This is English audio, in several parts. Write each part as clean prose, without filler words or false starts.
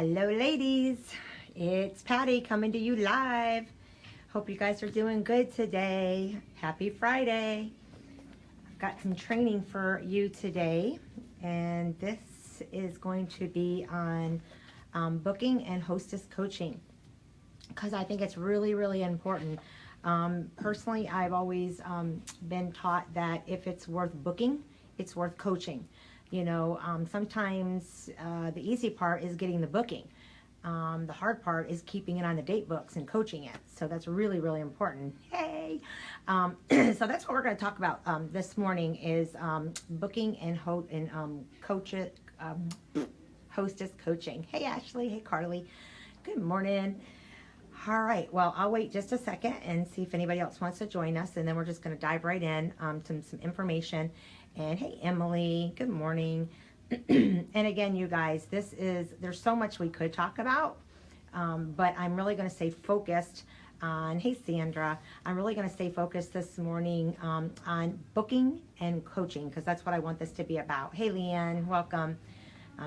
Hello, ladies. It's Patty coming to you live. Hope you guys are doing good today. Happy Friday. I've got some training for you today, and this is going to be on booking and hostess coaching, because I think it's really, really important. Personally, I've always been taught that if it's worth booking, it's worth coaching. You know, sometimes the easy part is getting the booking. The hard part is keeping it on the date books and coaching it. So that's really, really important. Hey! So that's what we're going to talk about this morning is booking and hostess coaching. Hey, Ashley. Hey, Carly. Good morning. All right, well, I'll wait just a second and see if anybody else wants to join us, and then we're just going to dive right in to some information. And hey, Emily, good morning. And again, you guys, there's so much we could talk about, but I'm really going to stay focused on, hey, Sandra, I'm really going to stay focused this morning on booking and coaching, because that's what I want this to be about. Hey, Leanne, welcome.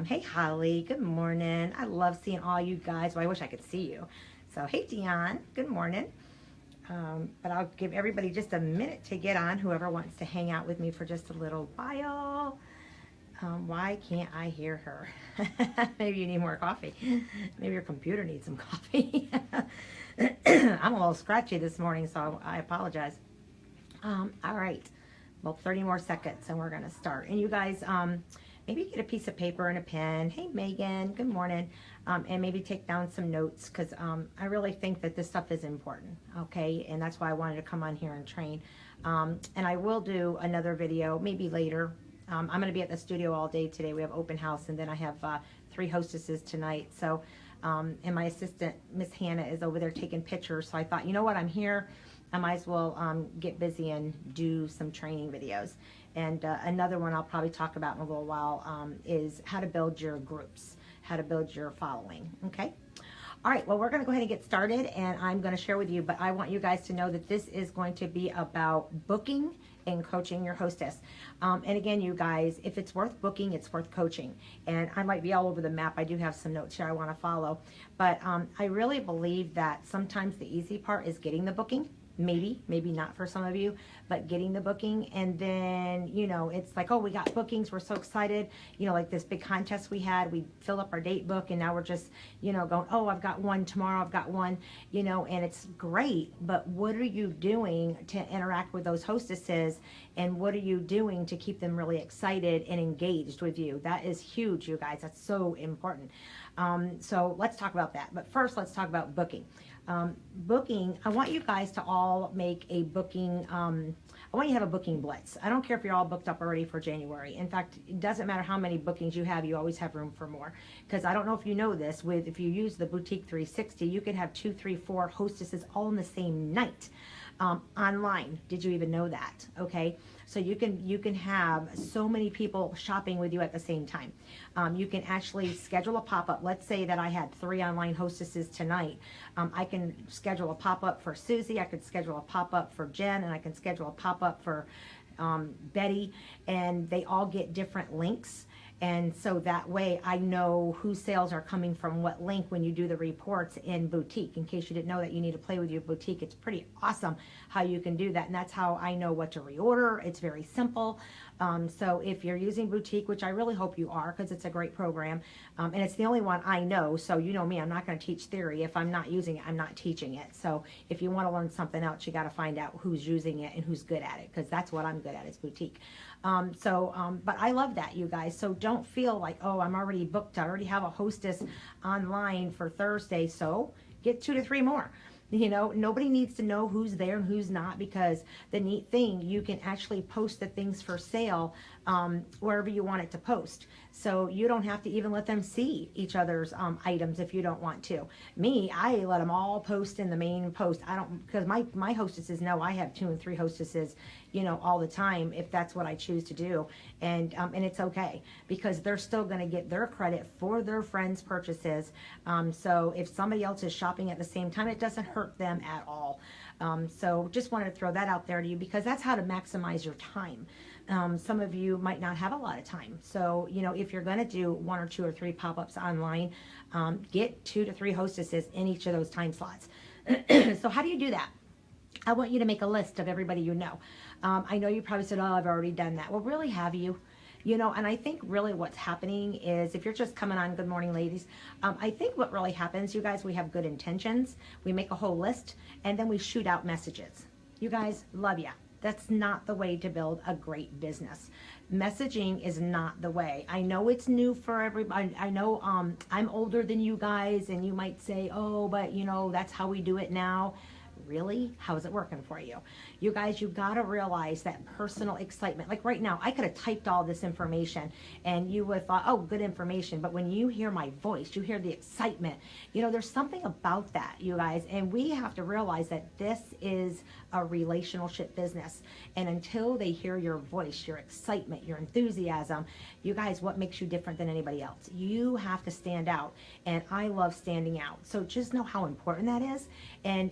Hey, Holly, good morning. I love seeing all you guys. Well, I wish I could see you. So, hey, Dion, good morning. But I'll give everybody just a minute to get on, whoever wants to hang out with me for just a little while. Why can't I hear her? Maybe you need more coffee. Maybe your computer needs some coffee. I'm a little scratchy this morning, so I apologize. All right. Well, 30 more seconds, and we're going to start. And you guys, maybe get a piece of paper and a pen. Hey, Megan, good morning. And maybe take down some notes, because I really think that this stuff is important, okay? And that's why I wanted to come on here and train. And I will do another video, maybe later. I'm going to be at the studio all day today. We have open house, and then I have 3 hostesses tonight. So, and my assistant, Miss Hannah, is over there taking pictures. So I thought, you know what, I'm here. I might as well get busy and do some training videos. And another one I'll probably talk about in a little while is how to build your groups, how to build your following, okay? All right, well, we're going to go ahead and get started, and I'm going to share with you, but I want you guys to know that this is going to be about booking and coaching your hostess. And again, you guys, if it's worth booking, it's worth coaching. And I might be all over the map. I do have some notes here I want to follow. But I really believe that sometimes the easy part is getting the booking. Maybe not for some of you, but getting the booking. And then, you know, it's like, oh, we got bookings. We're so excited. You know, like this big contest we had, we filled up our date book, and now we're just, you know, going, oh, I've got one tomorrow. I've got one, you know, and it's great. But what are you doing to interact with those hostesses? And what are you doing to keep them really excited and engaged with you? That is huge, you guys. That's so important. So let's talk about that. But first, let's talk about booking. Booking, I want you guys to all make a booking, I want you to have a booking blitz. I don't care if you're all booked up already for January. In fact, it doesn't matter how many bookings you have always have room for more. Because I don't know if you know this, if you use the Boutique 360, you could have 2, 3, 4 hostesses all in the same night. Online. Did you even know that? Okay, so you can have so many people shopping with you at the same time. You can actually schedule a pop-up. Let's say that I had 3 online hostesses tonight. I can schedule a pop-up for Susie. I could schedule a pop-up for Jen, and I can schedule a pop-up for Betty, and they all get different links. And so that way I know whose sales are coming from what link when you do the reports in Boutique. In case you didn't know that you need to play with your Boutique, it's pretty awesome how you can do that. And that's how I know what to reorder. It's very simple. So if you're using Boutique, which I really hope you are, because it's a great program, and it's the only one I know, so you know me, I'm not going to teach theory. If I'm not using it, I'm not teaching it. So if you want to learn something else, you got to find out who's using it and who's good at it, because that's what I'm good at, is Boutique. But I love that, you guys. So don't feel like, oh, I'm already booked. I already have a hostess online for Thursday, so get 2 to 3 more. You know, nobody needs to know who's there and who's not, because the neat thing, you can actually post the things for sale wherever you want it to post. So you don't have to even let them see each other's items if you don't want to. Me, I let them all post in the main post. I don't, because my hostesses know I have 2 and 3 hostesses, you know, all the time, if that's what I choose to do. And it's okay, because they're still going to get their credit for their friends' purchases. So if somebody else is shopping at the same time, it doesn't hurt them at all. So just wanted to throw that out there to you, because that's how to maximize your time. Some of you might not have a lot of time. So, you know, if you're going to do 1 or 2 or 3 pop-ups online, get 2 to 3 hostesses in each of those time slots. So how do you do that? I want you to make a list of everybody you know. I know you probably said, oh, I've already done that. Well, really, have you? You know, and I think really what's happening is, if you're just coming on, good morning, ladies. I think what really happens, you guys, we have good intentions. We make a whole list, and then we shoot out messages. You guys, love ya. That's not the way to build a great business. Messaging is not the way. I know it's new for everybody. I know I'm older than you guys, and you might say, oh, but you know, that's how we do it now. Really? How is it working for you? You guys, you've got to realize that personal excitement. Like right now, I could have typed all this information and you would have thought, oh, good information. But when you hear my voice, you hear the excitement. You know, there's something about that, you guys. And we have to realize that this is a relationship business. And until they hear your voice, your excitement, your enthusiasm, you guys, what makes you different than anybody else? You have to stand out. And I love standing out. So just know how important that is. And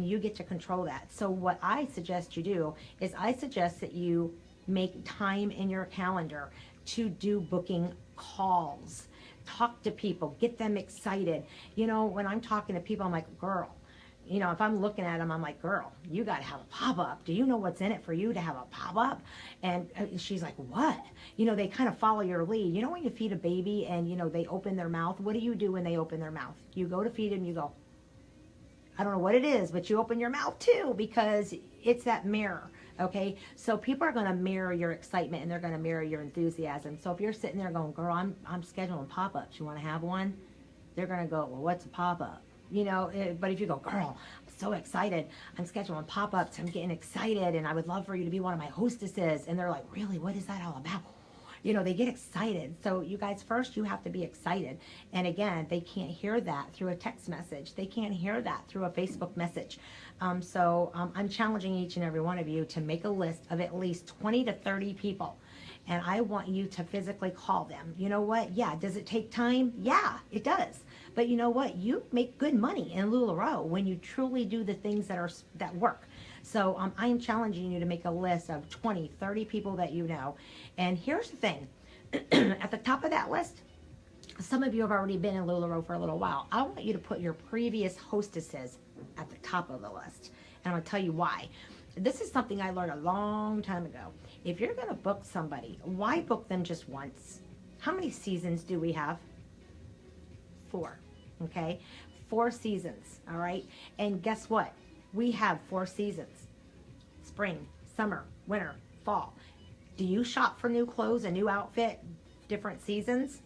you get to control that. So what I suggest you do is, I suggest that you make time in your calendar to do booking calls. Talk to people, get them excited. You know, when I'm talking to people, I'm like, girl, you know, if I'm looking at them, I'm like, girl, you got to have a pop-up. Do you know what's in it for you to have a pop-up? And she's like, what? You know, they kind of follow your lead. You know, when you feed a baby and, you know, they open their mouth, what do you do when they open their mouth? You go to feed them, you go, I don't know what it is, but you open your mouth too, because it's that mirror, okay? So people are going to mirror your excitement, and they're going to mirror your enthusiasm. So if you're sitting there going, girl, I'm scheduling pop-ups, you want to have one? They're going to go, well, what's a pop-up? You know, but if you go, girl, I'm so excited, I'm scheduling pop-ups, I'm getting excited, and I would love for you to be one of my hostesses. And they're like, really, what is that all about? You know, they get excited. So you guys, first you have to be excited. And again, they can't hear that through a text message. They can't hear that through a Facebook message. I'm challenging each and every one of you to make a list of at least 20 to 30 people. And I want you to physically call them. You know what? Yeah, does it take time? Yeah, it does. But you know what? You make good money in LuLaRoe when you truly do the things that work. So I am challenging you to make a list of 20, 30 people that you know. And here's the thing. At the top of that list, some of you have already been in LuLaRoe for a little while. I want you to put your previous hostesses at the top of the list. And I'm going to tell you why. This is something I learned a long time ago. If you're going to book somebody, why book them just once? How many seasons do we have? 4. Okay? 4 seasons. All right? And guess what? We have 4 seasons: spring, summer, winter, fall. Do you shop for new clothes, a new outfit, different seasons?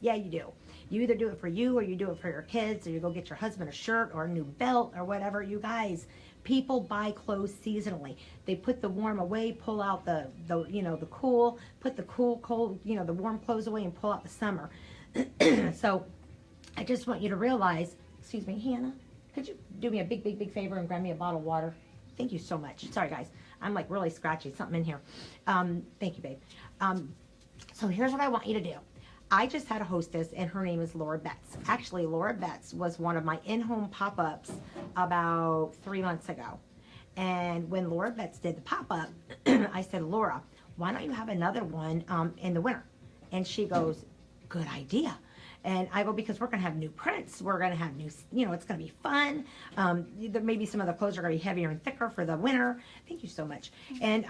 Yeah, you do. You either do it for you, or you do it for your kids, or you go get your husband a shirt or a new belt or whatever. You guys, people buy clothes seasonally. They put the warm away, pull out the cool, put the cold, the warm clothes away, and pull out the summer. So I just want you to realize, excuse me, Hannah, could you do me a big favor and grab me a bottle of water? Thank you so much. Sorry, guys. I'm like really scratchy. Something in here. Thank you, babe. So here's what I want you to do. I just had a hostess, and her name is Laura Betts. Actually, Laura Betts was one of my in-home pop-ups about 3 months ago. And when Laura Betts did the pop-up, I said, Laura, why don't you have another one in the winter? And she goes, good idea. And I go, because we're going to have new prints. We're going to have new, it's going to be fun. Maybe some of the clothes are going to be heavier and thicker for the winter. Thank you so much. And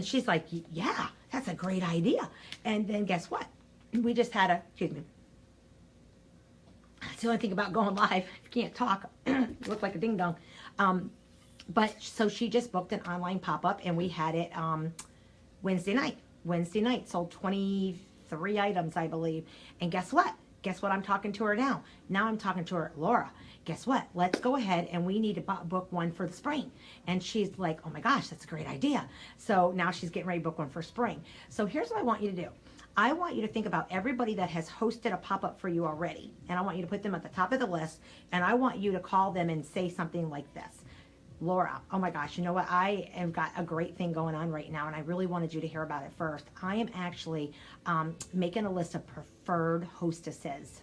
she's like, yeah, that's a great idea. And then guess what? We just had excuse me. That's the only thing about going live. You can't talk. You look like a ding dong. But so she just booked an online pop-up, and we had it Wednesday night. Wednesday night, sold 23 items, I believe. And guess what? Guess what I'm talking to her now? Now I'm talking to her, Laura, guess what? Let's go ahead, and we need to book one for the spring. And she's like, oh my gosh, that's a great idea. So now she's getting ready to book one for spring. So here's what I want you to do. I want you to think about everybody that has hosted a pop-up for you already. And I want you to put them at the top of the list. And I want you to call them and say something like this. Laura, oh my gosh, you know what? I have got a great thing going on right now, and I really wanted you to hear about it first. I am actually making a list of preferred hostesses,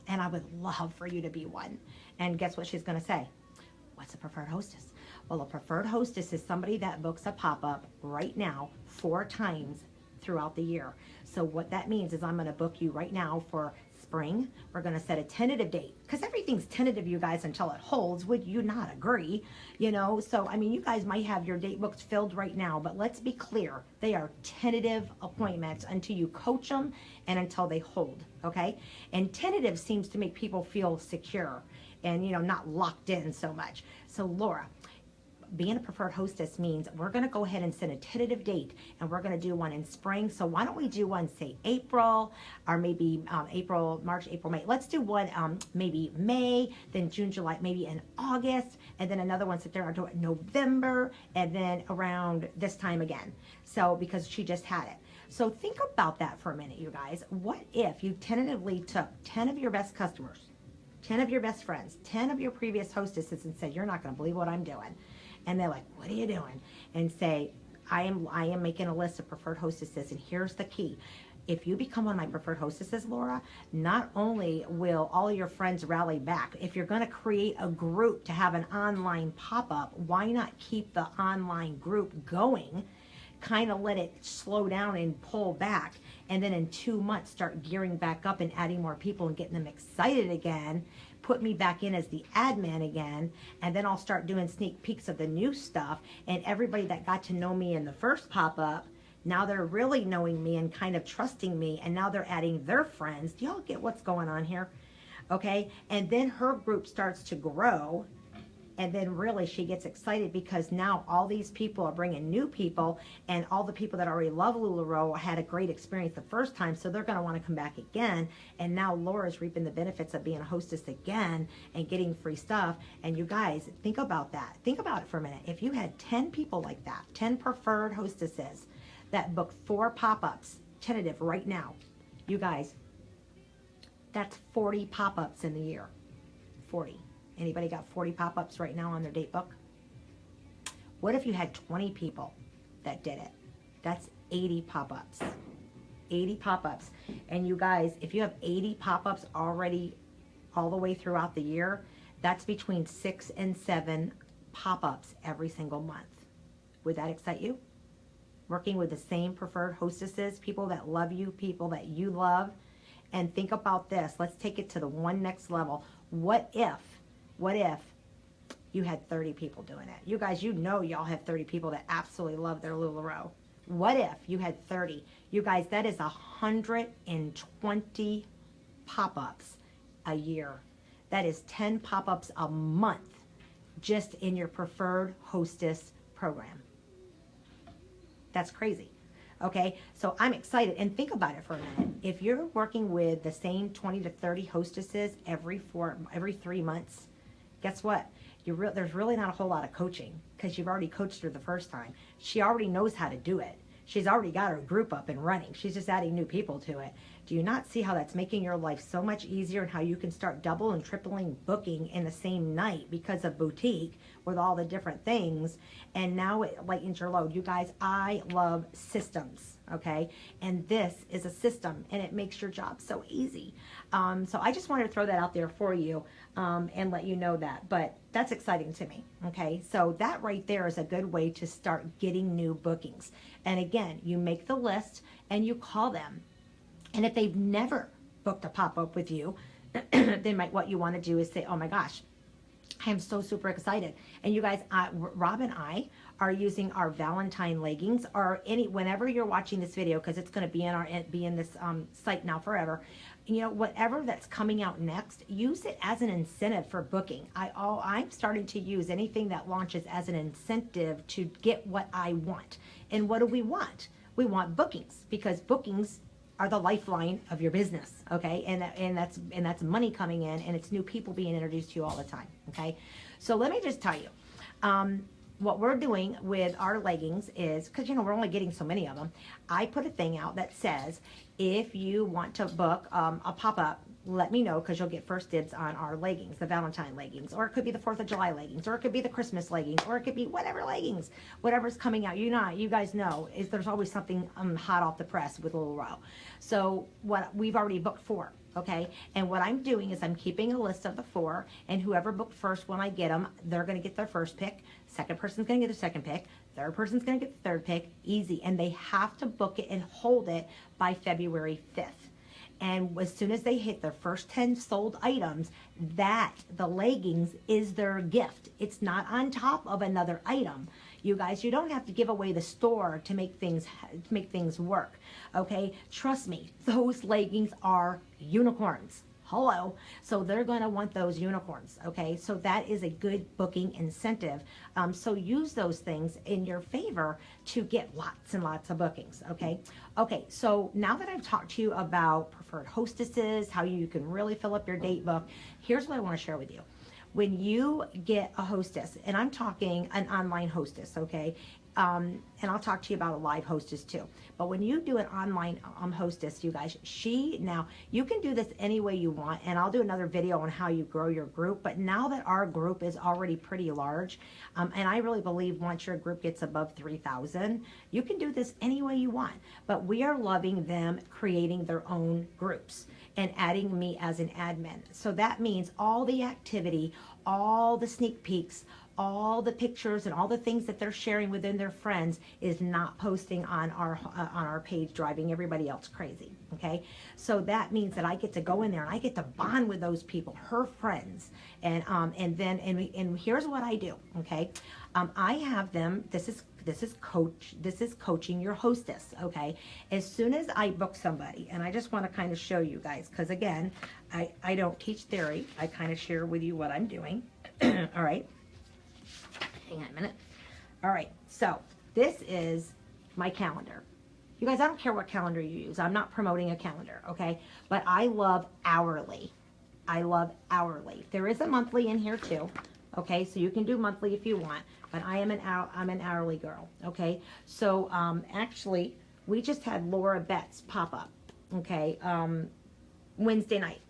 and I would love for you to be one. And guess what she's going to say? What's a preferred hostess? Well, a preferred hostess is somebody that books a pop-up right now 4 times throughout the year. So what that means is I'm going to book you right now for spring. We're going to set a tentative date, because everything's tentative, you guys, until it holds. Would you not agree? You know, so I mean, you guys might have your date books filled right now, but let's be clear, they are tentative appointments until you coach them and until they hold. Okay, and tentative seems to make people feel secure and, you know, not locked in so much. So Laura, being a preferred hostess means we're going to go ahead and set a tentative date, and we're going to do one in spring. So why don't we do one, say April, or maybe March, April, May. Let's do one maybe May, then June, July, maybe in August, and then another one September, November, and then around this time again. So because she just had it. So think about that for a minute, you guys. What if you tentatively took 10 of your best customers, 10 of your best friends, 10 of your previous hostesses, and said, you're not going to believe what I'm doing. And they're like, what are you doing? And say, I am making a list of preferred hostesses, and here's the key. If you become one of my preferred hostesses, Laura, not only will all of your friends rally back, if you're going to create a group to have an online pop-up, why not keep the online group going, kind of let it slow down and pull back, and then in 2 months start gearing back up and adding more people and getting them excited again, put me back in as the admin again, and then I'll start doing sneak peeks of the new stuff, and everybody that got to know me in the first pop-up, now they're really knowing me and kind of trusting me, and now they're adding their friends. Do y'all get what's going on here? Okay, and then her group starts to grow, and then really she gets excited because now all these people are bringing new people, and all the people that already love LuLaRoe had a great experience the first time, so they're going to want to come back again. And now Laura's reaping the benefits of being a hostess again and getting free stuff. And you guys, think about that. Think about it for a minute. If you had 10 people like that, 10 preferred hostesses that booked 4 pop-ups, tentative right now, you guys, that's 40 pop-ups in the year. 40. Anybody got 40 pop-ups right now on their date book? What if you had 20 people that did it? That's 80 pop-ups. 80 pop-ups. And you guys, if you have 80 pop-ups already all the way throughout the year, that's between 6 and 7 pop-ups every single month. Would that excite you? Working with the same preferred hostesses, people that love you, people that you love. And think about this. Let's take it to the one next level. What if you had 30 people doing it? You guys, you know y'all have 30 people that absolutely love their LuLaRoe. What if you had 30? You guys, that is 120 pop-ups a year. That is 10 pop-ups a month just in your preferred hostess program. That's crazy. Okay, so I'm excited. And think about it for a minute. If you're working with the same 20 to 30 hostesses every 3 months, guess what? There's really not a whole lot of coaching, because you've already coached her the first time. She already knows how to do it. She's already got her group up and running. She's just adding new people to it. Do you not see how that's making your life so much easier, and how you can start double and tripling booking in the same night because of boutique with all the different things? And now it lightens your load. You guys, I love systems, okay? And this is a system, and it makes your job so easy. So I just wanted to throw that out there for you and let you know that. But that's exciting to me, okay? So that right there is a good way to start getting new bookings. And again, you make the list and you call them. And if they've never booked a pop-up with you, then what you want to do is say, oh my gosh, I am so super excited. And you guys, Rob and I are using our Valentine leggings, or whenever you're watching this video, because it's going to be in this site now forever. You know, whatever that's coming out next, use it as an incentive for booking. I'm starting to use anything that launches as an incentive to get what I want. And what do we want? We want bookings, because bookings are the lifeline of your business, okay? And that's money coming in, and it's new people being introduced to you all the time, okay? So let me just tell you, what we're doing with our leggings is, because, you know, we're only getting so many of them, I put a thing out that says, if you want to book a pop-up, let me know, because you'll get first dibs on our leggings, the Valentine leggings, or it could be the 4th of July leggings, or it could be the Christmas leggings, or it could be whatever leggings, whatever's coming out. You guys know, there's always something hot off the press with LuLaRoe. So what we've already booked 4. okay? And what I'm doing is I'm keeping a list of the 4, and whoever booked first, when I get them, they're going to get their first pick. Second person's going to get their second pick. Third person's going to get the third pick. Easy. And they have to book it and hold it by February 5th. And as soon as they hit their first 10 sold items, the leggings is their gift. It's not on top of another item. You guys, you don't have to give away the store to make things work. Okay? Trust me, those leggings are unicorns. Hello. So they're going to want those unicorns. Okay? So that is a good booking incentive. So use those things in your favor to get lots and lots of bookings. Okay? Okay. So now that I've talked to you about preferred hostesses, how you can really fill up your date book, here's what I want to share with you. When you get a hostess, and I'm talking an online hostess, okay? And I'll talk to you about a live hostess too. But when you do an online hostess, you guys, now you can do this any way you want, and I'll do another video on how you grow your group. But now that our group is already pretty large, and I really believe once your group gets above 3,000, you can do this any way you want. But we are loving them creating their own groups and adding me as an admin. So that means all the activity, all the sneak peeks, all the pictures and all the things that they're sharing within their friends is not posting on our page, driving everybody else crazy. Okay, so that means that I get to go in there and I get to bond with those people, her friends, and here's what I do. Okay, I have them. This is coaching your hostess. Okay, as soon as I book somebody, and I just want to kind of show you guys, because again, I don't teach theory. I kind of share with you what I'm doing. All right. Hang on a minute. All right, so this is my calendar. You guys, I don't care what calendar you use. I'm not promoting a calendar, okay? But I love hourly. I love hourly. There is a monthly in here too, okay? So you can do monthly if you want, but I'm an hourly girl, okay? So actually, we just had Laura Betts pop up, okay? Wednesday night,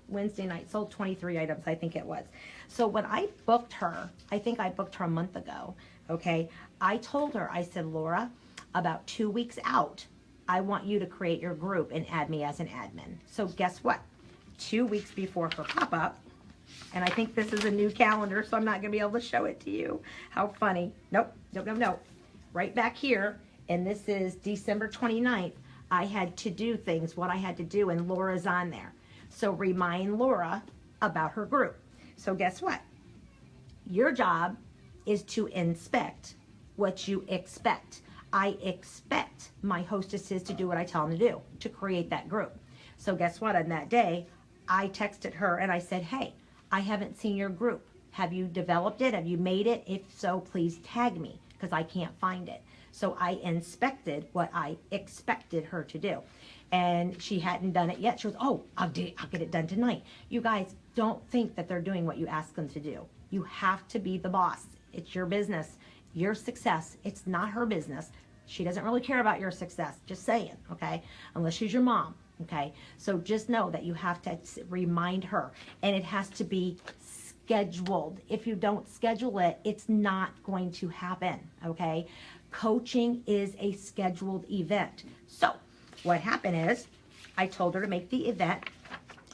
sold 23 items, I think it was. So when I booked her, I think I booked her a month ago, okay? I told her, I said, Laura, about 2 weeks out, I want you to create your group and add me as an admin. So guess what? 2 weeks before her pop-up, and I think this is a new calendar, so I'm not gonna be able to show it to you. How funny. Nope. Right back here, and this is December 29th, I had to do things, what I had to do, and Laura's on there. So remind Laura about her group. So guess what? Your job is to inspect what you expect. I expect my hostesses to do what I tell them to do, to create that group. So guess what? On that day, I texted her and I said, hey, I haven't seen your group. Have you developed it? Have you made it? If so, please tag me because I can't find it. So I inspected what I expected her to do. And she hadn't done it yet. She goes, oh, I'll get it done tonight. You guys, don't think that they're doing what you ask them to do. You have to be the boss. It's your business, your success. It's not her business. She doesn't really care about your success. Just saying, okay? Unless she's your mom, okay? So just know that you have to remind her. And it has to be scheduled. If you don't schedule it, it's not going to happen, okay? Coaching is a scheduled event. So what happened is I told her to make the event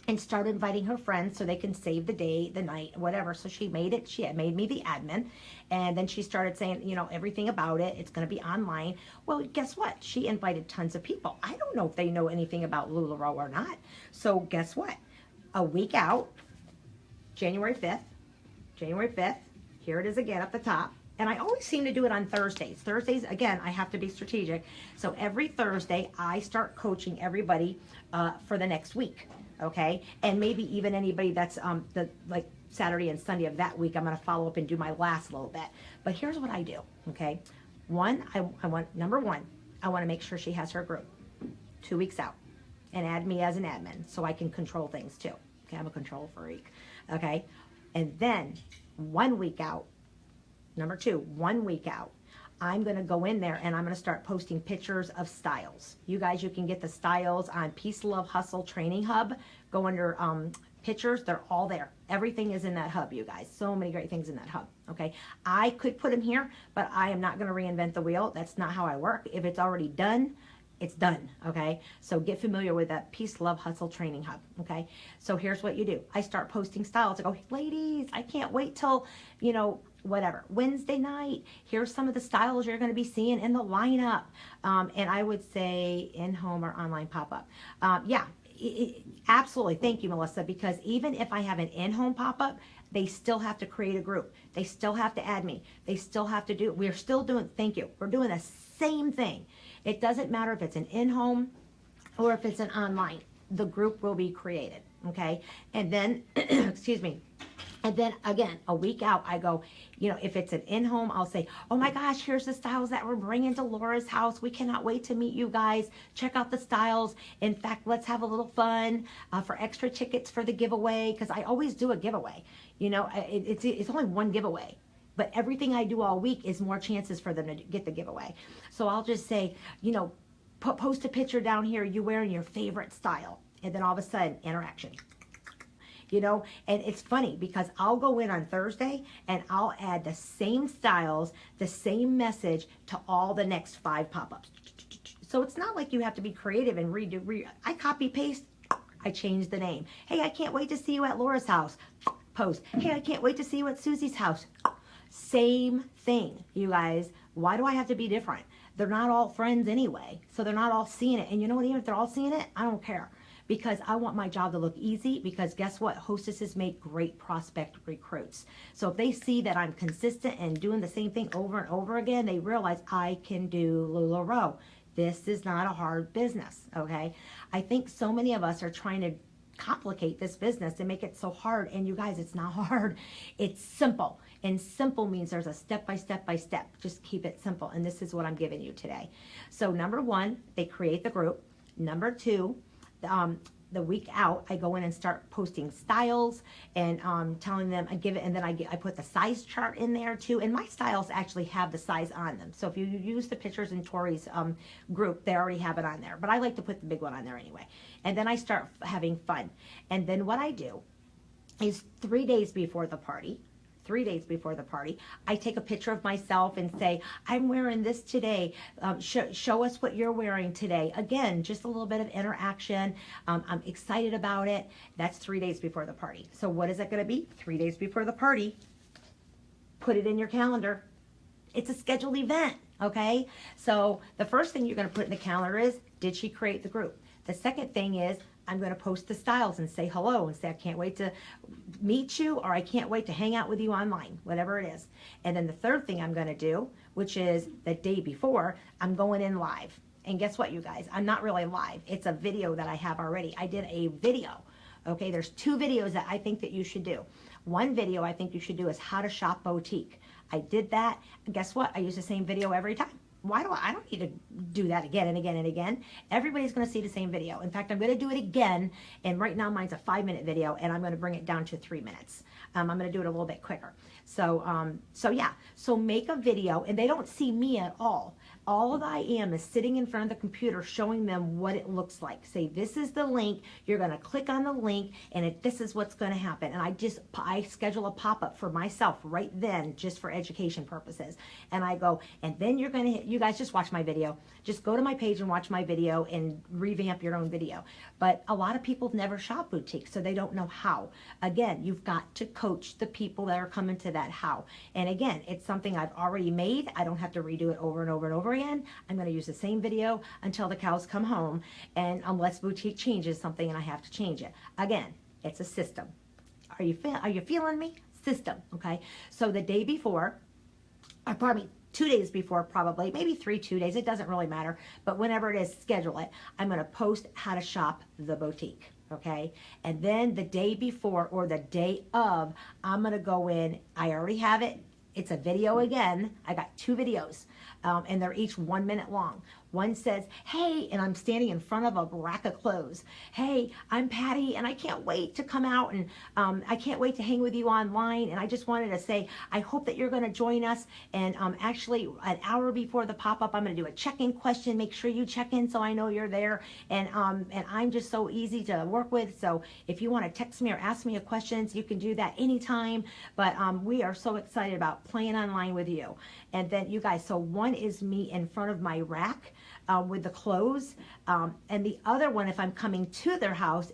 and start inviting her friends so they can save the day, the night, whatever. So she made it. She had made me the admin. And then she started saying, you know, everything about it. It's going to be online. Well, guess what? She invited tons of people. I don't know if they know anything about LuLaRoe or not. So guess what? A week out, January 5th, here it is again at the top. And I always seem to do it on Thursdays. Thursdays, again, I have to be strategic. So every Thursday, I start coaching everybody for the next week, okay? And maybe even anybody that's like Saturday and Sunday of that week, I'm going to follow up and do my last little bit. But here's what I do, okay? Number one, I want to make sure she has her group 2 weeks out and add me as an admin so I can control things too. Okay, I'm a control freak, okay? And then 1 week out, number two, 1 week out, I'm going to go in there and I'm going to start posting pictures of styles. You guys, you can get the styles on Peace, Love, Hustle Training Hub. Go under pictures. They're all there. Everything is in that hub, you guys. So many great things in that hub, okay? I could put them here, but I am not going to reinvent the wheel. That's not how I work. If it's already done, It's done, okay? So get familiar with that Peace, Love, Hustle Training Hub, okay? So here's what you do. I start posting styles. I go, ladies, I can't wait till, whatever, Wednesday night. Here's some of the styles you're going to be seeing in the lineup. And I would say in-home or online pop-up. Yeah, absolutely. Thank you, Melissa, because even if I have an in-home pop-up, they still have to create a group. They still have to add me. They still have to do, we're still doing, thank you, we're doing the same thing. It doesn't matter if it's an in-home or if it's an online. The group will be created, okay? And then, excuse me, and then again, a week out, I go, if it's an in-home, I'll say, oh my gosh, here's the styles that we're bringing to Laura's house. We cannot wait to meet you guys. Check out the styles. In fact, let's have a little fun for extra tickets for the giveaway, because I always do a giveaway. It's only one giveaway. But everything I do all week is more chances for them to get the giveaway. So I'll just say, post a picture down here, you wearing your favorite style. And then all of a sudden, interaction. And it's funny because I'll go in on Thursday and I'll add the same styles, the same message to all the next 5 pop-ups. So it's not like you have to be creative and redo. I copy paste, I change the name. Hey, I can't wait to see you at Laura's house. Post. Hey, I can't wait to see you at Susie's house. Same thing, you guys. Why do I have to be different? They're not all friends anyway, so they're not all seeing it. And you know what, even if they're all seeing it, I don't care, because I want my job to look easy, because guess what? Hostesses make great prospect recruits. So if they see that I'm consistent and doing the same thing over and over again, they realize I can do LuLaRoe. This is not a hard business, okay? I think so many of us are trying to complicate this business and make it so hard, and you guys, it's not hard. It's simple. And simple means there's a step by step by step. Just keep it simple. And this is what I'm giving you today. So number 1, they create the group. Number 2, the week out, I go in and start posting styles and telling them, I give it, and then I put the size chart in there too. And my styles actually have the size on them. So if you use the pictures in Tori's group, they already have it on there. But I like to put the big one on there anyway. And then I start having fun. And then what I do is 3 days before the party, I take a picture of myself and say, I'm wearing this today. Show us what you're wearing today. Again, just a little bit of interaction. I'm excited about it. That's 3 days before the party. So what is it going to be? 3 days before the party. Put it in your calendar. It's a scheduled event, okay? So the first thing you're going to put in the calendar is, did she create the group? The second thing is, I'm going to post the styles and say hello and say, I can't wait to meet you, or I can't wait to hang out with you online, whatever it is. And then the third thing I'm going to do, which is the day before, I'm going in live. And guess what, you guys? I'm not really live. It's a video that I have already. I did a video. Okay, there's 2 videos that I think that you should do. One video I think you should do is how to shop boutique. I did that. And guess what? I use the same video every time. Why do I don't need to do that again and again and again. Everybody's going to see the same video. In fact, I'm going to do it again. And right now mine's a 5-minute video, and I'm going to bring it down to 3 minutes. I'm going to do it a little bit quicker. So yeah. So make a video, and they don't see me at all. All that I am is sitting in front of the computer showing them what it looks like. Say, this is the link. You're going to click on the link, and this is what's going to happen. And I schedule a pop-up for myself right then, just for education purposes. And I go, and then you're going to, you guys just watch my video. Just go to my page and watch my video and revamp your own video. But a lot of people have never shopped boutique, so they don't know how. Again, you've got to coach the people that are coming to that how. And again, it's something I've already made. I don't have to redo it over and over and over again. I'm going to use the same video until the cows come home, and unless boutique changes something and I have to change it. Again, it's a system. Are you feeling me? System, okay? So the day before, or probably 2 days before, probably, maybe 2 days, it doesn't really matter, but whenever it is, schedule it. I'm going to post how to shop the boutique. Okay, and then the day before or the day of, I'm going to go in. I already have it. It's a video again. I got 2 videos, and they're each 1 minute long. One says, hey, and I'm standing in front of a rack of clothes. Hey, I'm Patty, and I can't wait to come out, and I can't wait to hang with you online. And I just wanted to say, I hope that you're going to join us. And actually, an hour before the pop-up, I'm going to do a check-in question. Make sure you check in so I know you're there. And I'm just so easy to work with. So if you want to text me or ask me a question, you can do that anytime. But we are so excited about playing online with you. And then you guys, so one is me in front of my rack. with the clothes. And the other one, if I'm coming to their house,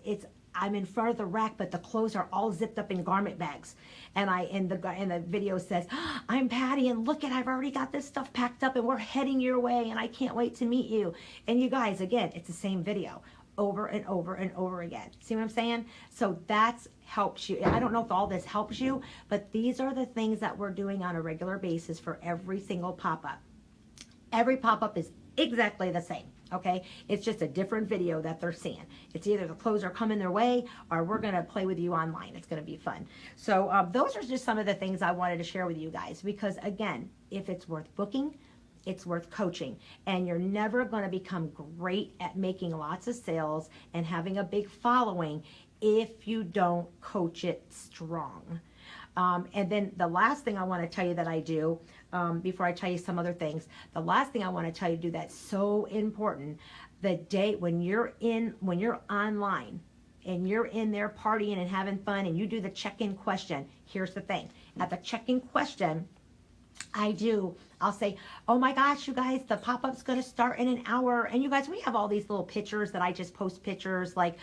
I'm in front of the rack, but the clothes are all zipped up in garment bags. And the video says, I'm Patty, and look I've already got this stuff packed up, and we're heading your way, and I can't wait to meet you. And you guys, again, it's the same video over and over and over again. See what I'm saying? So that's helps you. I don't know if all this helps you, but these are the things that we're doing on a regular basis for every single pop-up. Every pop-up is exactly the same. Okay, it's just a different video that they're seeing. It's either the clothes are coming their way, or we're going to play with you online. It's going to be fun. So those are just some of the things I wanted to share with you guys, because again, if it's worth booking, it's worth coaching. And you're never going to become great at making lots of sales and having a big following if you don't coach it strong. And then the last thing I want to tell you that I do, before I tell you some other things, the last thing I want to tell you to do that's so important, the day when you're online and you're in there partying and having fun and you do the check-in question, here's the thing. At the check-in question, I'll say, oh my gosh, you guys, the pop-up's going to start in an hour. And you guys, we have all these little pictures that I just post pictures like,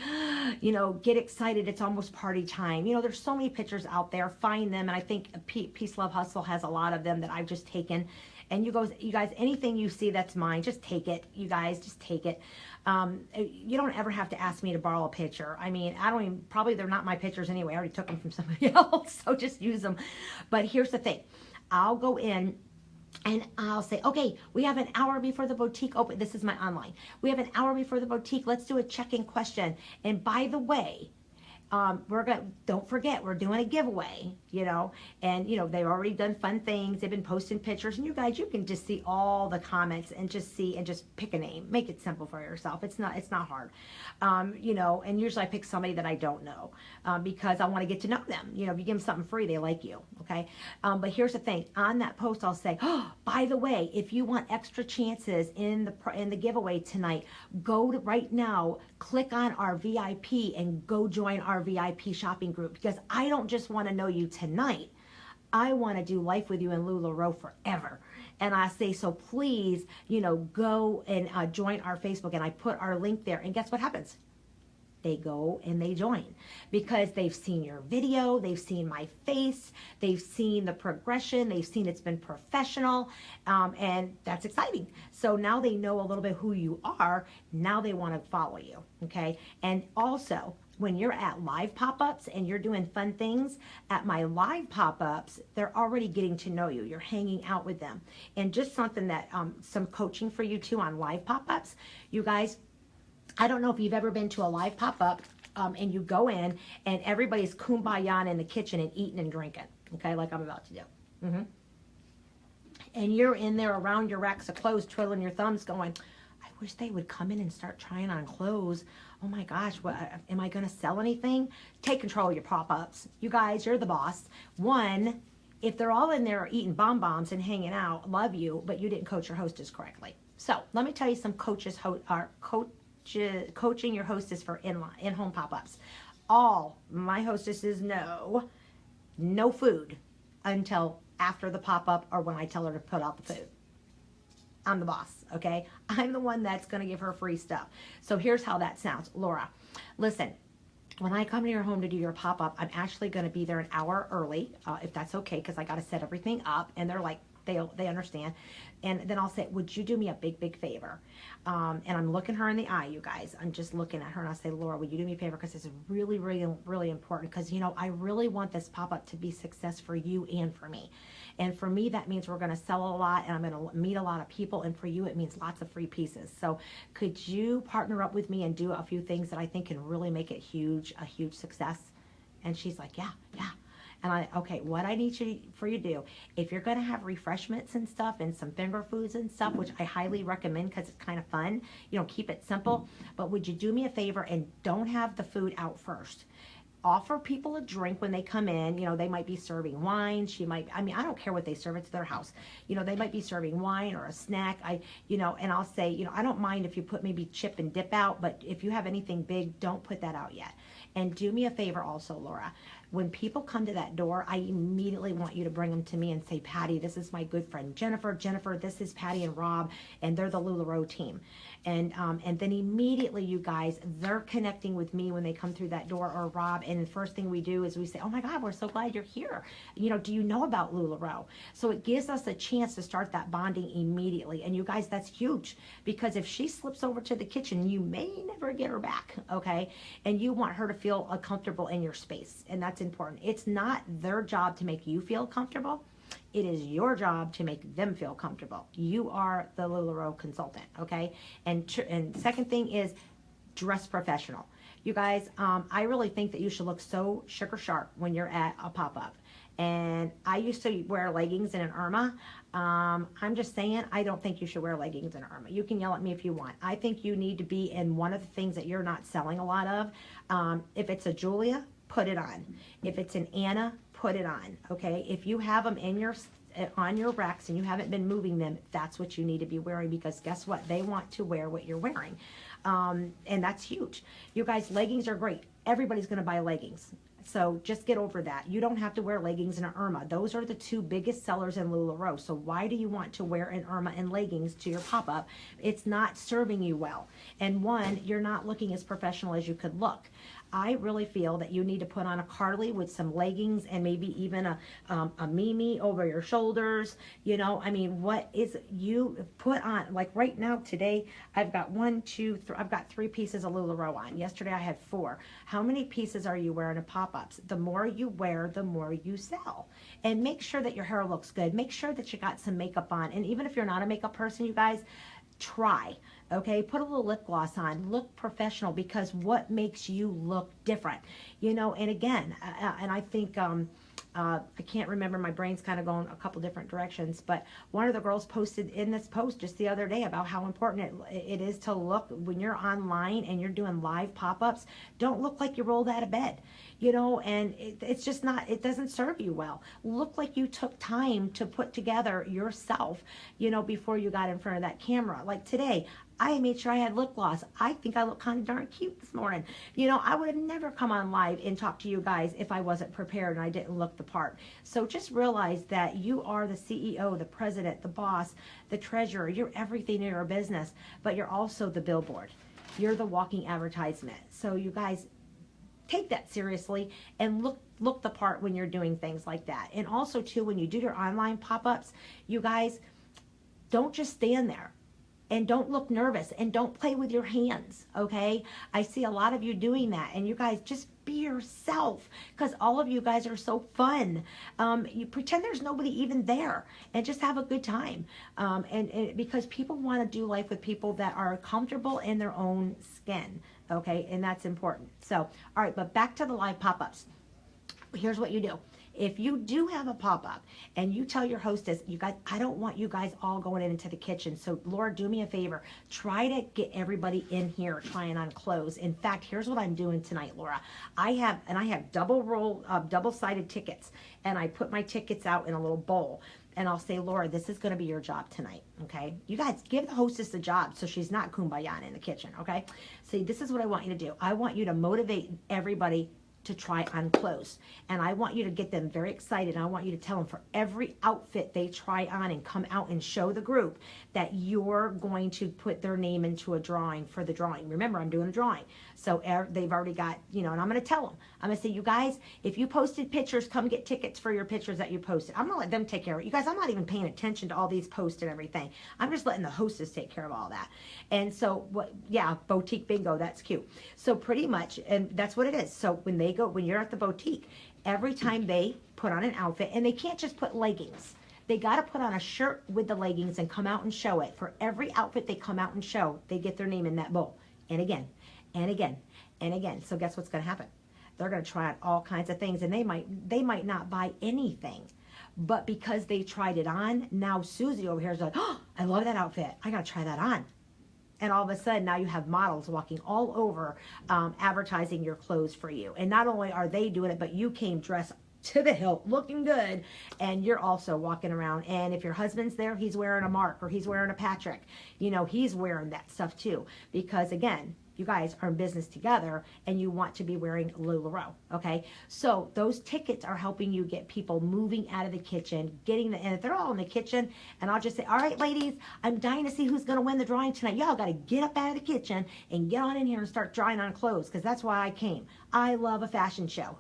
get excited. It's almost party time. There's so many pictures out there. Find them. And I think Peace Love Hustle has a lot of them that I've just taken. And you guys, anything you see that's mine, just take it. You guys, just take it. You don't ever have to ask me to borrow a picture. I mean, probably they're not my pictures anyway. I already took them from somebody else. So just use them. But here's the thing. I'll go in and I'll say, okay, we have an hour before the boutique open. This is my online. We have an hour before the boutique. Let's do a check-in question. And by the way, don't forget, we're doing a giveaway, and they've already done fun things. They've been posting pictures, and you guys, you can just see all the comments and just pick a name. Make it simple for yourself. It's not hard. And usually I pick somebody that I don't know, because I want to get to know them. If you give them something free, they like you. Okay. But here's the thing, on that post, I'll say, oh, by the way, if you want extra chances in the giveaway tonight, go to right now, click on our VIP and go join our VIP shopping group, because I don't just want to know you tonight. I want to do life with you in LuLaRoe forever. And I say, so please, go and join our Facebook, and I put our link there. And guess what happens? They go and they join, because they've seen your video, they've seen my face, they've seen the progression, they've seen it's been professional, and that's exciting. So now they know a little bit who you are. Now they want to follow you, okay? And also, when you're at live pop-ups and you're doing fun things at my live pop-ups, they're already getting to know you. You're hanging out with them. And just something that, some coaching for you too on live pop-ups. You guys, I don't know if you've ever been to a live pop-up, and you go in and everybody's kumbaya in the kitchen and eating and drinking, okay, like I'm about to do. And you're in there around your racks of clothes, twiddling your thumbs going, I wish they would come in and start trying on clothes. Oh my gosh, am I going to sell anything? Take control of your pop-ups. You guys, you're the boss. One, if they're all in there eating bonbons and hanging out, love you, but you didn't coach your hostess correctly. So let me tell you some coaching your hostess for in-home pop-ups. All my hostesses know no food until after the pop-up or when I tell her to put out the food. I'm the boss, okay? I'm the one that's going to give her free stuff. So here's how that sounds. Laura, listen, when I come to your home to do your pop-up, I'm actually going to be there an hour early, if that's okay, because I got to set everything up. And they're like, they understand. And then I'll say, would you do me a big, big favor? And I'm looking her in the eye, you guys. I'm just looking at her and I say, Laura, would you do me a favor? Because this is really, really, really important. Because, I really want this pop-up to be success for you and for me. And for me, that means we're going to sell a lot and I'm going to meet a lot of people. And for you, it means lots of free pieces. So could you partner up with me and do a few things that I think can really make it a huge success? And she's like, yeah. And okay, what I need for you to do, if you're going to have refreshments and stuff and some finger foods and stuff, which I highly recommend because it's kind of fun, keep it simple. But would you do me a favor and don't have the food out first? Offer people a drink when they come in. They might be serving wine. I don't care what they serve. It's their house. They might be serving wine or a snack. And I'll say, I don't mind if you put maybe chip and dip out, but if you have anything big, don't put that out yet. And do me a favor also, Laura. When people come to that door, I immediately want you to bring them to me and say, Patty, this is my good friend Jennifer. Jennifer, this is Patty and Rob, and they're the LuLaRoe team. And then immediately, you guys, they're connecting with me when they come through that door, or Rob. And the first thing we do is we say, oh my God, we're so glad you're here. You know, do you know about LuLaRoe? So it gives us a chance to start that bonding immediately. And you guys, that's huge, because if she slips over to the kitchen, you may never get her back, okay? And you want her to feel comfortable in your space, and that's important. It's not their job to make you feel comfortable. It is your job to make them feel comfortable. You are the LuLaRoe consultant, okay? And second thing is dress professional. You guys, I really think that you should look so sugar sharp when you're at a pop-up. And I used to wear leggings in an Irma. I'm just saying, I don't think you should wear leggings in an Irma. You can yell at me if you want. I think you need to be in one of the things that you're not selling a lot of. If it's a Julia, put it on. If it's an Anna, put it on, okay? If you have them in on your racks and you haven't been moving them, that's what you need to be wearing, because guess what? They want to wear what you're wearing. And that's huge. You guys, leggings are great. Everybody's going to buy leggings. So just get over that. You don't have to wear leggings and an Irma. Those are the two biggest sellers in LuLaRoe. So why do you want to wear an Irma and leggings to your pop-up? It's not serving you well. And one, you're not looking as professional as you could look. I really feel that you need to put on a Carly with some leggings and maybe even a Mimi over your shoulders. You know, I mean, what is you put on? Like right now, today, I've got I've got 3 pieces of LuLaRoe on. Yesterday, I had 4. How many pieces are you wearing at pop-ups? The more you wear, the more you sell. And make sure that your hair looks good. Make sure that you got some makeup on. And even if you're not a makeup person, you guys, try, okay? Put a little lip gloss on. Look professional, because what makes you look different? You know, and again, and I think, I can't remember, my brain's kind of going a couple different directions, but one of the girls posted in this post just the other day about how important it is to look when you're online and you're doing live pop-ups. Don't look like you rolled out of bed, you know, and it's just not, it doesn't serve you well. Look like you took time to put together yourself, you know, before you got in front of that camera. Like today, I made sure I had lip gloss. I think I look kind of darn cute this morning. You know, I would have never come on live and talked to you guys if I wasn't prepared and I didn't look the part. So just realize that you are the CEO, the president, the boss, the treasurer. You're everything in your business, but you're also the billboard. You're the walking advertisement. So you guys, take that seriously and look the part when you're doing things like that. And also too, when you do your online pop-ups, you guys, don't just stand there. And don't look nervous, and don't play with your hands, okay? I see a lot of you doing that, and you guys, just be yourself, because all of you guys are so fun. You pretend there's nobody even there, and just have a good time. And because people want to do life with people that are comfortable in their own skin, okay? And that's important. So, all right, but back to the live pop-ups. Here's what you do. If you do have a pop-up and you tell your hostess, you guys, I don't want you guys all going into the kitchen. So Laura, do me a favor. Try to get everybody in here trying on clothes. In fact, here's what I'm doing tonight, Laura. I have double-sided tickets, and I put my tickets out in a little bowl. And I'll say, Laura, this is going to be your job tonight, okay? You guys, give the hostess a job so she's not kumbaya in the kitchen, okay? See, this is what I want you to do. I want you to motivate everybody to try on clothes. And I want you to get them very excited. I want you to tell them for every outfit they try on and come out and show the group that you're going to put their name into a drawing for the drawing. Remember, I'm doing a drawing. So they've already got, you know, and I'm going to tell them. I'm going to say, you guys, if you posted pictures, come get tickets for your pictures that you posted. I'm going to let them take care of it. You guys, I'm not even paying attention to all these posts and everything. I'm just letting the hostess take care of all that. And so, yeah, boutique bingo, that's cute. So pretty much, and that's what it is. So when you're at the boutique, every time they put on an outfit, and they can't just put leggings. They got to put on a shirt with the leggings and come out and show it. For every outfit they come out and show, they get their name in that bowl. And again, and again, and again. So guess what's going to happen? They're going to try out all kinds of things, and they might not buy anything. But because they tried it on, now Susie over here is like, oh, I love that outfit. I got to try that on. And all of a sudden, now you have models walking all over advertising your clothes for you. And not only are they doing it, but you came dressed to the hilt, looking good, and you're also walking around. And if your husband's there, he's wearing a Mark or he's wearing a Patrick. You know, he's wearing that stuff too. Because again, you guys are in business together and you want to be wearing LuLaRoe, okay? So those tickets are helping you get people moving out of the kitchen, and if they're all in the kitchen, and I'll just say, all right, ladies, I'm dying to see who's going to win the drawing tonight. Y'all got to get up out of the kitchen and get on in here and start drawing on clothes, because that's why I came. I love a fashion show.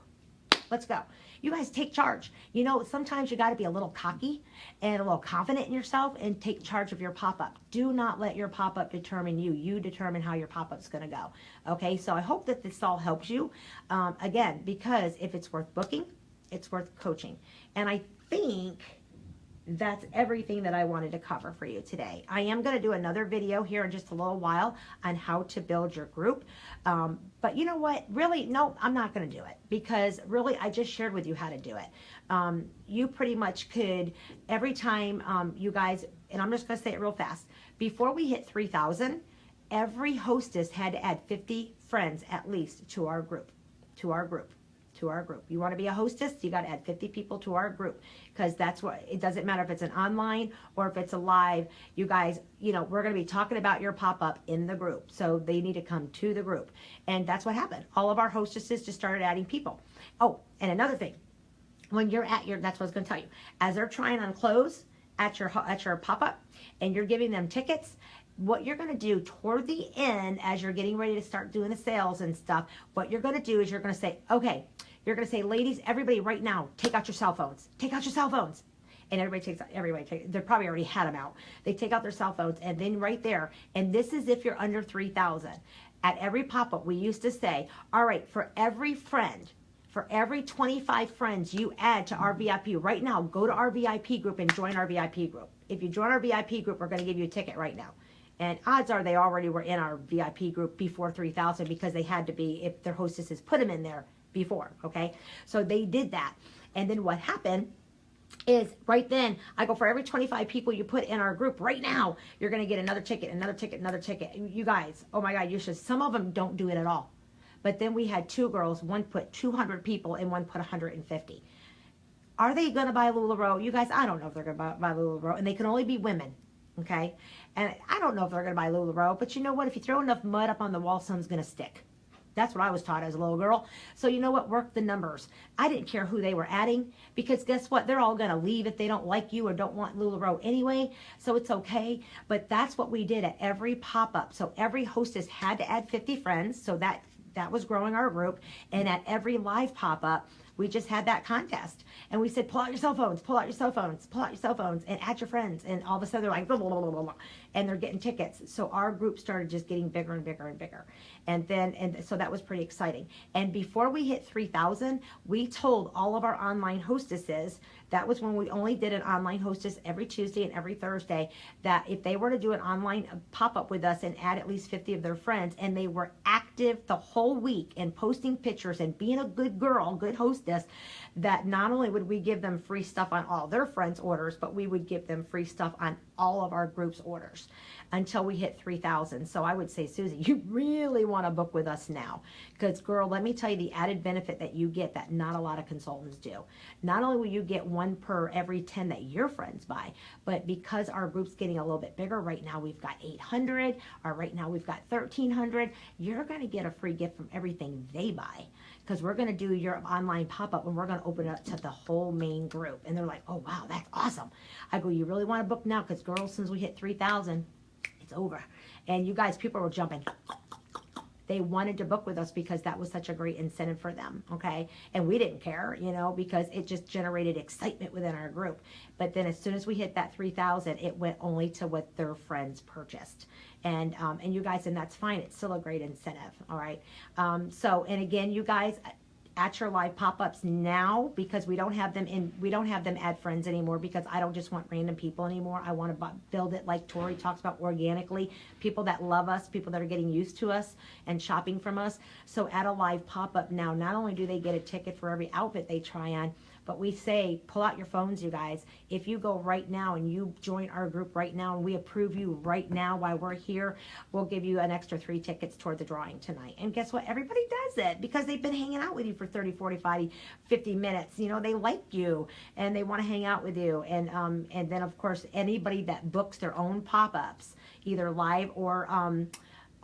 Let's go. You guys take charge. You know, sometimes you got to be a little cocky and a little confident in yourself and take charge of your pop-up. Do not let your pop-up determine you. You determine how your pop-up's going to go. Okay, so I hope that this all helps you. Again, because if it's worth booking, it's worth coaching. And I think that's everything that I wanted to cover for you today. I am going to do another video here in just a little while on how to build your group. But you know what? Really, no, I'm not going to do it, because really I just shared with you how to do it. You pretty much could, every time you guys, and I'm just going to say it real fast, before we hit 3,000, every hostess had to add 50 friends at least to our group, to our group. You want to be a hostess, you got to add 50 people to our group, because that's what, it doesn't matter if it's an online or if it's a live, you guys, you know, we're going to be talking about your pop-up in the group. So they need to come to the group. And that's what happened. All of our hostesses just started adding people. Oh, and another thing, when you're at your, that's what I was going to tell you, as they're trying on clothes at your pop-up and you're giving them tickets, what you're going to do toward the end, as you're getting ready to start doing the sales and stuff, what you're going to do is you're going to say, okay, you're going to say, ladies, everybody right now, take out your cell phones. Take out your cell phones. And they probably already had them out. They take out their cell phones, and then right there, and this is if you're under 3,000. At every pop-up, we used to say, all right, for every friend, for every 25 friends you add to our VIP right now, go to our VIP group and join our VIP group. If you join our VIP group, we're going to give you a ticket right now. And odds are they already were in our VIP group before 3,000, because they had to be if their hostesses put them in there before, okay? So they did that. And then what happened is right then, I go, for every 25 people you put in our group right now, you're going to get another ticket, another ticket, another ticket. You guys, oh my God, you should. Some of them don't do it at all. But then we had two girls, one put 200 people and one put 150. Are they going to buy LuLaRoe? You guys, I don't know if they're going to buy LuLaRoe, and they can only be women. Okay, and I don't know if they're going to buy LuLaRoe, but you know what? If you throw enough mud up on the wall, some's going to stick. That's what I was taught as a little girl. So you know what? Work the numbers. I didn't care who they were adding, because guess what? They're all going to leave if they don't like you or don't want LuLaRoe anyway, so it's okay. But that's what we did at every pop-up. So every hostess had to add 50 friends, so that was growing our group. And at every live pop-up, we just had that contest. And we said, pull out your cell phones, pull out your cell phones, pull out your cell phones, and add your friends. And all of a sudden they're like, blah, blah, blah, blah, blah, and they're getting tickets. So our group started just getting bigger and bigger and bigger. And so that was pretty exciting. And before we hit 3,000, we told all of our online hostesses, that was when we only did an online hostess every Tuesday and every Thursday, that if they were to do an online pop-up with us and add at least 50 of their friends, and they were active the whole week and posting pictures and being a good girl, good hostess, that not only would we give them free stuff on all their friends' orders, but we would give them free stuff on all of our group's orders until we hit 3,000. So I would say, Susie, you really want to book with us now, because girl, let me tell you the added benefit that you get that not a lot of consultants do. Not only will you get one per every 10 that your friends buy, but because our group's getting a little bit bigger, right now we've got 800, or right now we've got 1,300, you're going to get a free gift from everything they buy, because we're going to do your online pop-up and we're going to open it up to the whole main group. And they're like, oh wow, that's awesome. I go, you really want to book now? Because girls, since we hit 3,000, it's over. And you guys, people were jumping. They wanted to book with us because that was such a great incentive for them, okay? And we didn't care, you know, because it just generated excitement within our group. But then as soon as we hit that 3,000, it went only to what their friends purchased. And you guys, and that's fine. It's still a great incentive, all right? So, and again, you guys, at your live pop-ups now, because we don't have them add friends anymore, because I don't just want random people anymore. I want to build it like Tori talks about, organically, people that love us, people that are getting used to us and shopping from us. So at a live pop-up now, not only do they get a ticket for every outfit they try on, but we say, pull out your phones, you guys. If you go right now and you join our group right now and we approve you right now while we're here, we'll give you an extra 3 tickets toward the drawing tonight. And guess what? Everybody does it because they've been hanging out with you for 30, 40, 50 minutes. You know, they like you and they want to hang out with you. And then, of course, anybody that books their own pop-ups, either live or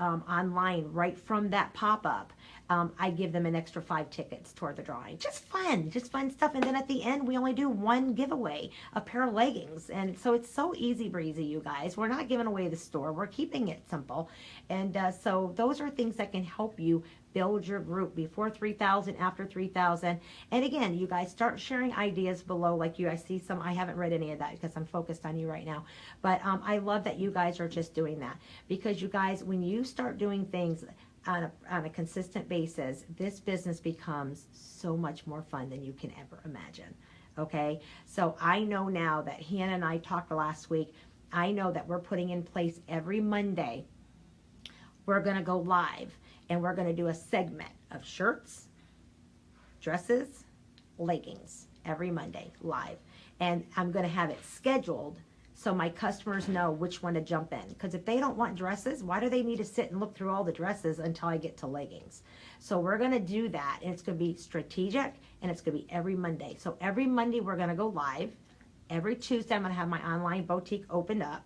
online right from that pop-up, I give them an extra 5 tickets toward the drawing. Just fun stuff. And then at the end, we only do one giveaway, a pair of leggings. And so it's so easy breezy, you guys. We're not giving away the store. We're keeping it simple. And so those are things that can help you build your group before 3,000, after 3,000. And again, you guys start sharing ideas below. Like you, I see some, I haven't read any of that because I'm focused on you right now. But I love that you guys are just doing that, because you guys, when you start doing things on a consistent basis, this business becomes so much more fun than you can ever imagine. Okay, so I know now that Hannah and I talked last week, I know that we're putting in place every Monday, we're going to go live and we're going to do a segment of shirts, dresses, leggings every Monday live. And I'm going to have it scheduled so my customers know which one to jump in. Because if they don't want dresses, why do they need to sit and look through all the dresses until I get to leggings? So we're going to do that, and it's going to be strategic, and it's going to be every Monday. So every Monday we're going to go live. Every Tuesday I'm going to have my online boutique opened up.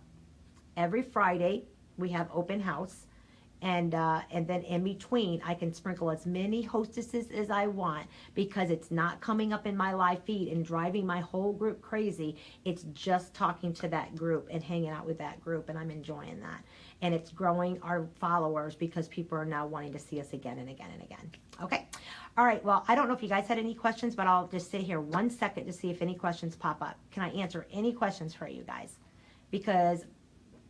Every Friday we have open house. And then in between, I can sprinkle as many hostesses as I want, because it's not coming up in my live feed and driving my whole group crazy. It's just talking to that group and hanging out with that group, and I'm enjoying that. And it's growing our followers because people are now wanting to see us again and again and again. Okay. All right. Well, I don't know if you guys had any questions, but I'll just sit here 1 second to see if any questions pop up. Can I answer any questions for you guys? Because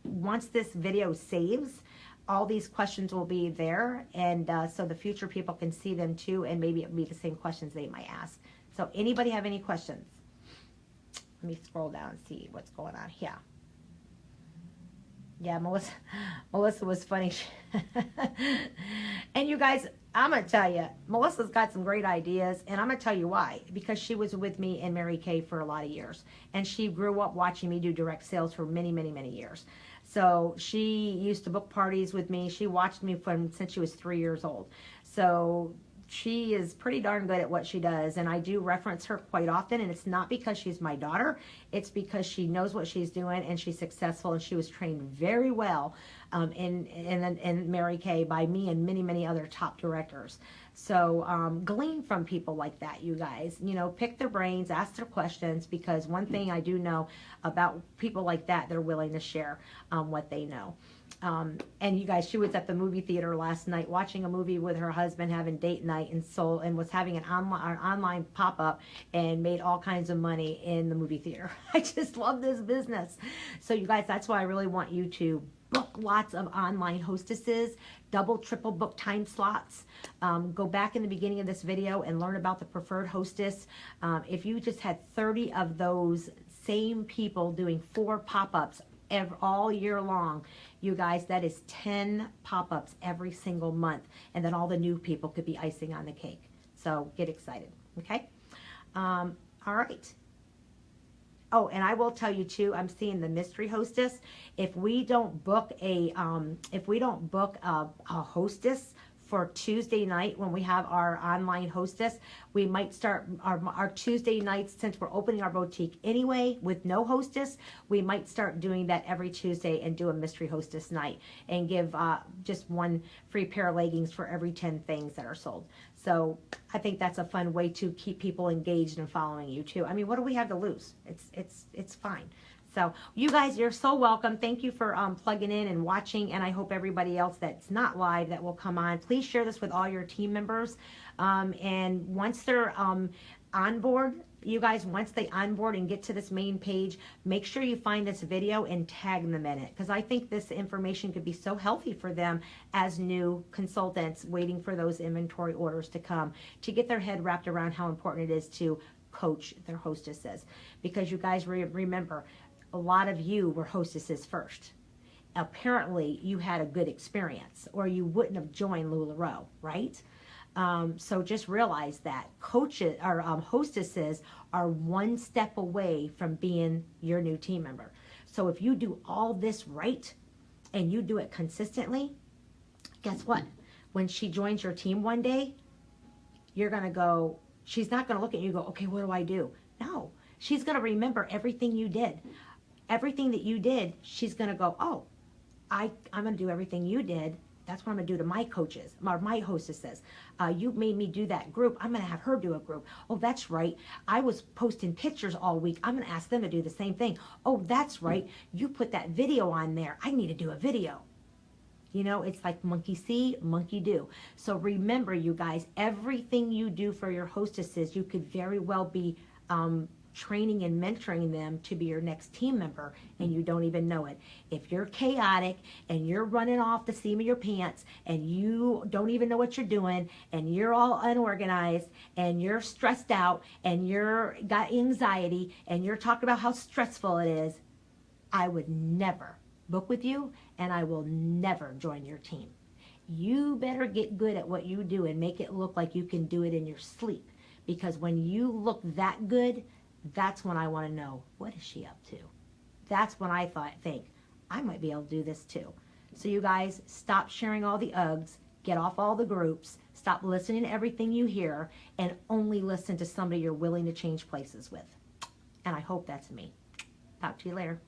once this video saves, all these questions will be there, and so the future people can see them too, and maybe it'll be the same questions they might ask. So anybody have any questions? Let me scroll down and see what's going on here. Yeah, Melissa was funny. And you guys, I'm going to tell you, Melissa's got some great ideas, and I'm going to tell you why. Because she was with me and Mary Kay for a lot of years, and she grew up watching me do direct sales for many, many, many years. So she used to book parties with me. She watched me since she was 3 years old. So she is pretty darn good at what she does, and I do reference her quite often, and it's not because she's my daughter. It's because she knows what she's doing, and she's successful, and she was trained very well in Mary Kay by me and many, many other top directors. So glean from people like that, you guys. You know, pick their brains, ask their questions, because one thing I do know about people like that, they're willing to share what they know. And you guys, she was at the movie theater last night watching a movie with her husband, having date night, and was having an online pop-up and made all kinds of money in the movie theater. I just love this business. So you guys, that's why I really want you to book lots of online hostesses, double, triple book time slots. Go back in the beginning of this video and learn about the preferred hostess. If you just had 30 of those same people doing 4 pop-ups all year long, you guys, that is 10 pop-ups every single month, and then all the new people could be icing on the cake. So get excited. Okay. All right. Oh, and I will tell you too, I'm seeing the mystery hostess. If we don't book a hostess for Tuesday night when we have our online hostess, we might start our Tuesday nights, since we're opening our boutique anyway with no hostess, we might start doing that every Tuesday and do a mystery hostess night and give just 1 free pair of leggings for every 10 things that are sold. So I think that's a fun way to keep people engaged and following you too. I mean, what do we have to lose? It's fine. So you guys, you're so welcome. Thank you for plugging in and watching, and I hope everybody else that's not live that will come on, please share this with all your team members. And once they're on board, you guys, once they onboard and get to this main page, make sure you find this video and tag them in it, because I think this information could be so healthy for them as new consultants waiting for those inventory orders to come, to get their head wrapped around how important it is to coach their hostesses. Because you guys remember, a lot of you were hostesses first. Apparently you had a good experience, or you wouldn't have joined LuLaRoe, right? So just realize that coaches or hostesses are 1 step away from being your new team member. So if you do all this right and you do it consistently, guess what? When she joins your team one day, you're going to go, she's not going to look at you and go, okay, what do I do? No, she's going to remember everything you did. Everything that you did, she's going to go, oh, I'm going to do everything you did, That's what I'm gonna do to my coaches, my hostesses. You made me do that group. I'm gonna have her do a group. Oh, that's right. I was posting pictures all week. I'm gonna ask them to do the same thing. Oh, that's right. You put that video on there. I need to do a video. You know, it's like monkey see, monkey do. So remember, you guys, everything you do for your hostesses, you could very well be training and mentoring them to be your next team member, and you don't even know it. If you're chaotic and you're running off the seam of your pants and you don't even know what you're doing and you're all unorganized and you're stressed out and you're got anxiety and you're talking about how stressful it is, I would never book with you, and I will never join your team. You better get good at what you do and make it look like you can do it in your sleep, because when you look that good, that's when I want to know, what is she up to? That's when I think, I might be able to do this too. So you guys, stop sharing all the Uggs, get off all the groups, stop listening to everything you hear, and only listen to somebody you're willing to change places with. And I hope that's me. Talk to you later.